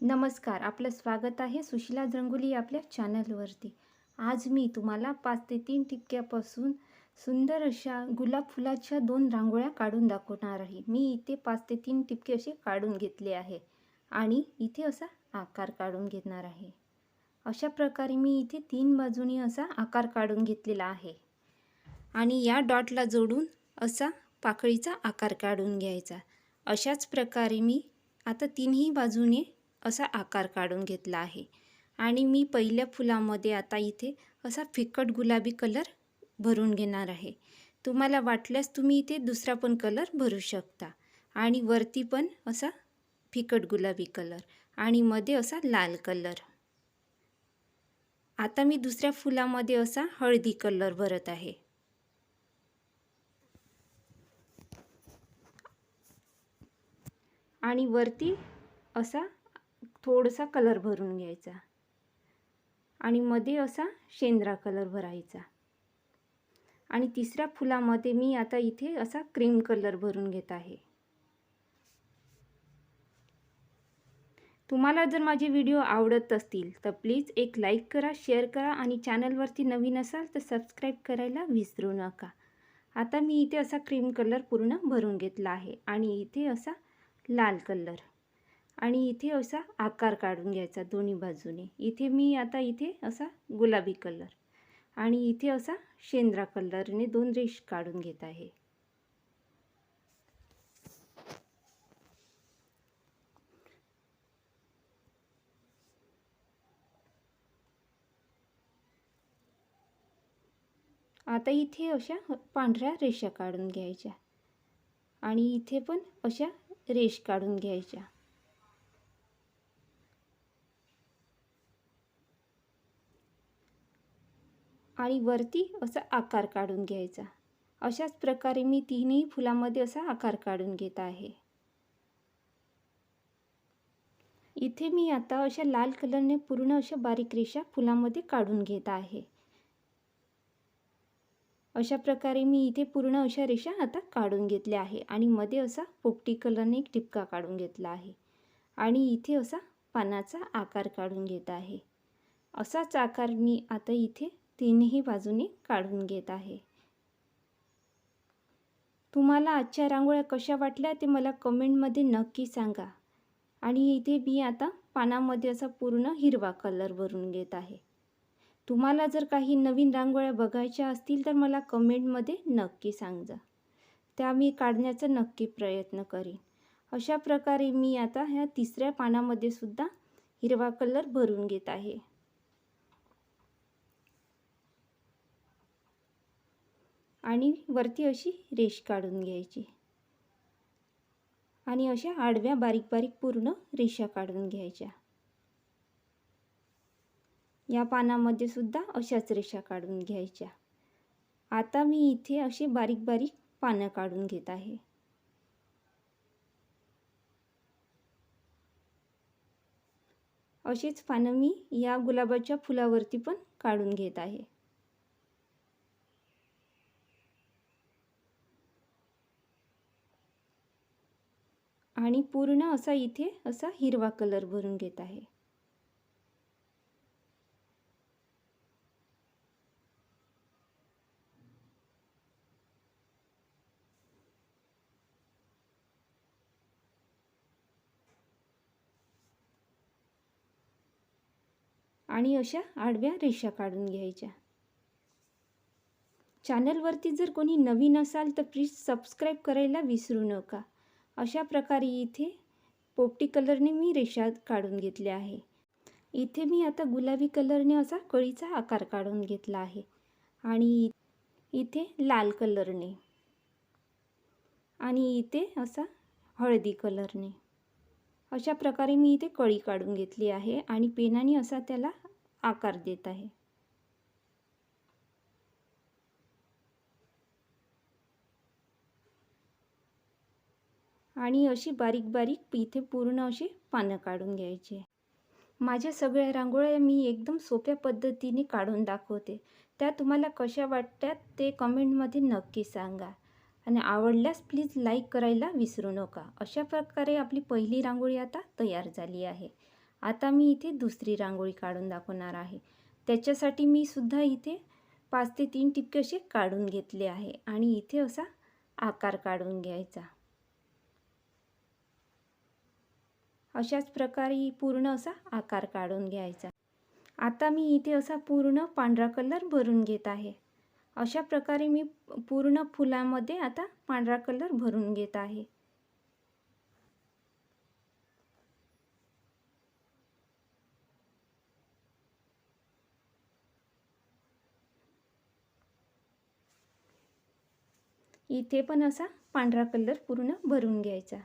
नमस्कार, आपलं स्वागत आहे सुशीला रंगोली आपल्या चॅनलवरती. आज मी तुम्हाला 5 ते 3 ठिपक्यापासून सुंदर अशा गुलाब फुलाच्या 2 रांगोळ्या काढून दाखवणार आहे. मी इथे 5 ते 3 ठिपके असे काढून घेतले आहे आणि इथे असा आकार काढून घेणार आहे. अशा प्रकारे मी इथे 3 बाजूनी असा आकार काढून घेतलेला आहे आणि या डॉटला जोडून असा पाकळीचा आकार काढून घ्यायचा. अशाच प्रकारे मी आता तिन्ही बाजूने असा आकार काढून घेतला आहे आणि मी पहिल्या फुलामध्ये आता इथे असा फिकट गुलाबी कलर भरून घेणार आहे. तुम्हाला वाटल्यास तुम्ही इथे दुसरा पण कलर भरू शकता आणि वरती पण असा फिकट गुलाबी कलर आणि मध्ये असा लाल कलर. आता मी दुसऱ्या फुलामध्ये असा हळदी कलर भरत आहे आणि वरती असा थोडासा कलर भरून घ्यायचा आणि मध्ये असा शेंद्रा कलर भरायचा आणि तिसऱ्या फुलामध्ये मी आता इथे असा क्रीम कलर भरून घेत आहे. तुम्हाला जर माझे व्हिडिओ आवडत असतील तर प्लीज एक लाईक करा, शेअर करा आणि चॅनलवरती नवीन असाल तर सबस्क्राईब करायला विसरू नका. आता मी इथे असा क्रीम कलर पूर्ण भरून घेतला आहे आणि इथे असा लाल कलर आणि इथे असा आकार काढून घ्यायचा दोन्ही बाजूने. इथे मी आता इथे असा गुलाबी कलर आणि इथे असा शेंद्रा कलरने 2 रेष काढून घेत आहे. आता इथे अशा पांढऱ्या रेषा काढून घ्यायच्या आणि इथे पण अशा रेष काढून घ्यायच्या आणि वरती असा आकार काढून घ्यायचा. अशाच प्रकारे मी तिन्ही फुलामध्ये असा आकार काढून घेत आहे. इथे मी आता अशा लाल कलरने पूर्ण अशा बारीक रेषा फुलामध्ये काढून घेत आहे. अशा प्रकारे मी इथे पूर्ण अशा रेषा आता काढून घेतल्या आहे आणि मध्ये असा पोपटी कलरने एक टिपका काढून घेतला आहे आणि इथे असा पानाचा आकार काढून घेत आहे. असाच आकार मी आता इथे तीनही बाजूने काढून घेत आहे. तुम्हाला आजच्या रांगोळ्या कशा वाटल्या ते मला कमेंटमध्ये नक्की सांगा. आणि इथे मी आता पानामध्ये असा पूर्ण हिरवा कलर भरून घेत आहे. तुम्हाला जर काही नवीन रांगोळ्या बघायच्या असतील तर मला कमेंटमध्ये नक्की सांगा. त्या मी काढण्याचा नक्की प्रयत्न करीन. अशा प्रकारे मी आता ह्या तिसऱ्या पानामध्ये सुद्धा हिरवा कलर भरून घेत आहे. आणि वरती अशी रेष काढून घ्यायची आणि अशा आडव्या बारीक बारीक पूर्ण रेषा काढून घ्यायच्या. या पानामध्ये सुद्धा अशाच रेषा काढून घ्यायच्या. आता मी इथे अशी बारीक बारीक पानं काढून घेत आहे. अशीच पानं मी या गुलाबाच्या फुलावरती पण काढून घेत आहे. आणि पूर्ण असा इथे असा हिरवा कलर भरून घेत आहे. आणि अशा आडव्या रेषा काढून घ्यायच्या. चॅनलवरती जर कोणी नवीन असाल तर प्लीज सबस्क्राईब करायला विसरू नका. अशा प्रकारे इथे पोपटी कलरने मी रेषा काढून घेतल्या आहे. इथे मी आता गुलाबी कलरने असा कळीचा आकार काढून घेतला आहे आणि इथे लाल कलरने आणि इथे असा हळदी कलरने अशा प्रकारे मी इथे कळी काढून घेतली आहे आणि पेनाने असा त्याला आकार देत आहे. आणि अशी बारीक बारीक इथे पूर्ण अशी पानं काढून घ्यायची. माझ्या सगळ्या रांगोळ्या मी एकदम सोप्या पद्धतीने काढून दाखवते. त्या तुम्हाला कशा वाटतात ते कमेंटमध्ये नक्की सांगा आणि आवडल्यास प्लीज लाईक करायला विसरू नका. अशा प्रकारे आपली पहिली रांगोळी आता तयार झाली आहे आता मी इथे दुसरी रांगोळी काढून दाखवणार आहे. त्याच्यासाठी मी सुद्धा इथे 5 ते 3 ठिपके असे काढून घेतले आहे आणि इथे असा आकार काढून घ्यायचा. अशाच प्रकारे पूर्ण असा आकार काढून घ्यायचा. आता मी इथे असा पूर्ण पांढरा कलर भरून घेत आहे. अशा प्रकारे मी पूर्ण फुलामध्ये आता पांढरा कलर भरून घेत आहे. इथे पण असा पांढरा कलर पूर्ण भरून घ्यायचा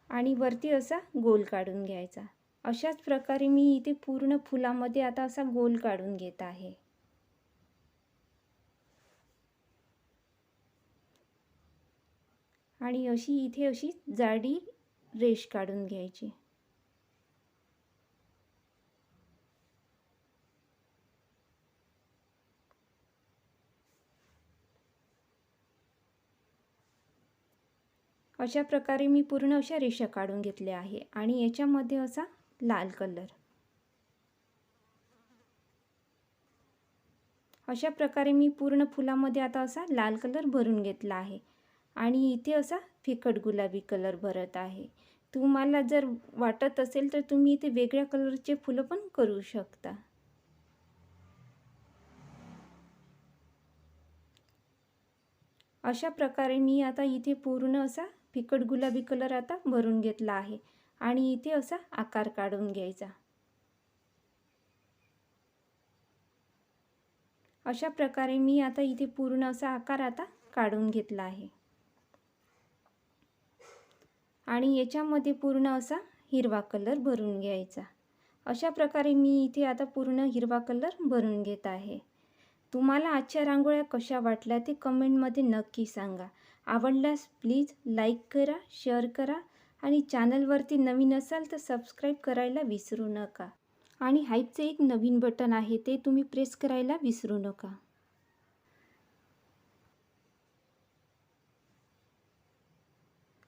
आणि वरती असा गोल काढून घ्यायचा. अशाच प्रकारे मी इथे पूर्ण फुलामध्ये आता असा गोल काढून घेत आहे. आणि इथे अशी जाडी रेष काढून घ्यायची. अशा प्रकारे मी पूर्ण अशा रेषा काढून घेतल्या आहे आणि याच्यामध्ये असा लाल कलर. अशा प्रकारे मी पूर्ण फुलामध्ये आता असा लाल कलर भरून घेतला आहे आणि इथे असा फिकट गुलाबी कलर भरत आहे. तुम्हाला जर वाटत असेल तर तुम्ही इथे वेगळ्या कलरचे फुलं पण करू शकता. अशा प्रकारे मी आता इथे पूर्ण असा फिकट गुलाबी कलर आता भरून घेतला आहे आणि इथे असा आकार काढून घ्यायचा. अशा प्रकारे मी आता इथे पूर्ण असा आकार आता काढून घेतला आहे आणि याच्यामध्ये पूर्ण असा हिरवा कलर भरून घ्यायचा. अशा प्रकारे मी इथे आता पूर्ण हिरवा कलर भरून घेत आहे. तुम्हाला आजच्या रांगोळ्या कशा वाटल्या ते कमेंटमध्ये नक्की सांगा. आवडल्यास प्लीज लाईक करा, शेअर करा आणि चॅनलवरती नवीन असाल तर सबस्क्राईब करायला विसरू नका. आणि हाईपचे एक नवीन बटन आहे ते तुम्ही प्रेस करायला विसरू नका.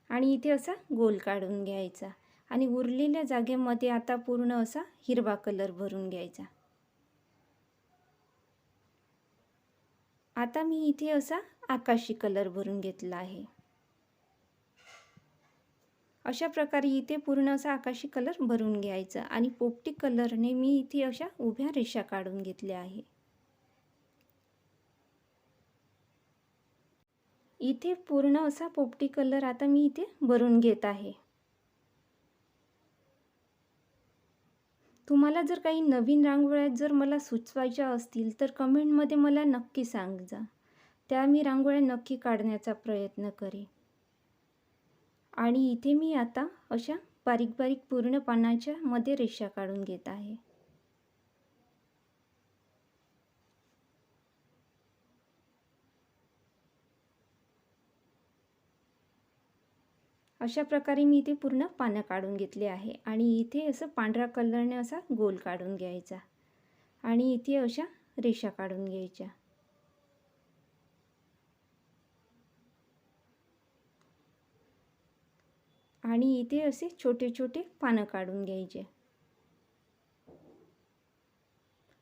आणि इथे असा गोल काढून घ्यायचा आणि उरलेल्या जागेमध्ये आता पूर्ण असा हिरवा कलर भरून घ्यायचा. आता मी इथे असा आकाशी कलर भरून घेतला आहे. अशा प्रकारे इथे पूर्ण असा आकाशी कलर भरून घ्यायचा आणि पोपटी कलरने मी इथे अशा उभ्या रेषा काढून घेतल्या आहे. इथे पूर्ण असा पोपटी कलर आता मी इथे भरून घेत आहे. तुम्हाला जर काही नवीन रांगोळ्या जर मला सुचवायच्या असतील तर कमेंटमध्ये मला नक्की सांगा. त्या मी रांगोळ्या नक्की काढण्याचा प्रयत्न करेन. आणि इथे मी आता अशा बारीक बारीक पूर्ण पानाच्या मध्ये रेषा काढून घेत आहे. अशा प्रकारे मी इथे पूर्ण पानं काढून घेतले आहे आणि इथे असं पांढऱ्या कलरने असा गोल काढून घ्यायचा आणि इथे अशा रेषा काढून घ्यायच्या. आणि इथे असे छोटे छोटे पानं काढून घ्यायचे.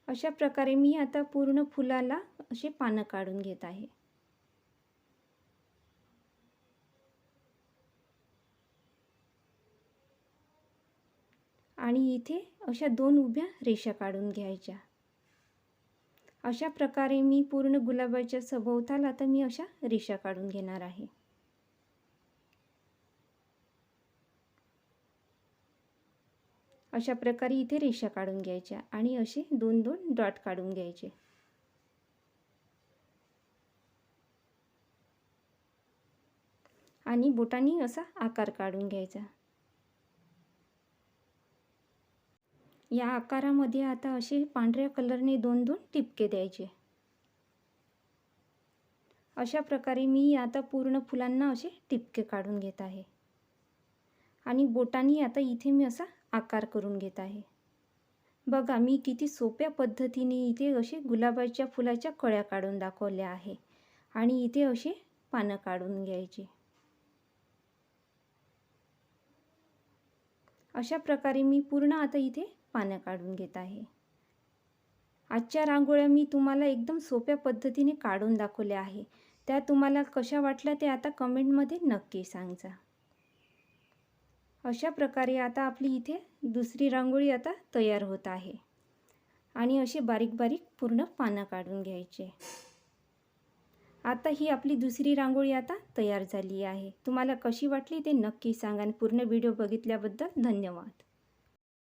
अशा प्रकारे मी आता पूर्ण फुलाला असे पानं काढून घेत आहे. आणि इथे अशा 2 उभ्या रेषा काढून घ्यायच्या. अशा प्रकारे मी पूर्ण गुलाबाच्या सभोवताल आता मी अशा रेषा काढून घेणार आहे. अशा प्रकारे इथे रेषा काढून घ्यायच्या आणि असे 2-2 डॉट काढून घ्यायचे. आणि बोटांनी असा आकार काढून घ्यायचा. या आकारामध्ये आता असे पांढऱ्या कलरने 2-2 टिपके द्यायचे. अशा प्रकारे मी आता पूर्ण फुलांना असे टिपके काढून घेत आहे आणि बोटांनी आता इथे मी असा आकार करून घेत आहे. बघा मी किती सोप्या पद्धतीने इथे असे गुलाबाच्या फुलाच्या कळ्या काढून दाखवल्या आहे आणि इथे असे पानं काढून घ्यायचे. अशा प्रकारे मी पूर्ण आता इथे पानं काढून घेत आहे. आजच्या रांगोळ्या मी तुम्हाला एकदम सोप्या पद्धतीने काढून दाखवल्या आहे. त्या तुम्हाला कशा वाटल्या ते आता कमेंटमध्ये नक्की सांगा. अशा प्रकारे आता आपली इथे दुसरी रांगोळी आता तयार होत आहे आणि असे बारीक बारीक पूर्ण पानं काढून घ्यायचे. आता ही आपली दुसरी रांगोळी आता तयार झाली आहे. तुम्हाला कशी वाटली ते नक्की सांगा आणि पूर्ण व्हिडिओ बघितल्याबद्दल धन्यवाद.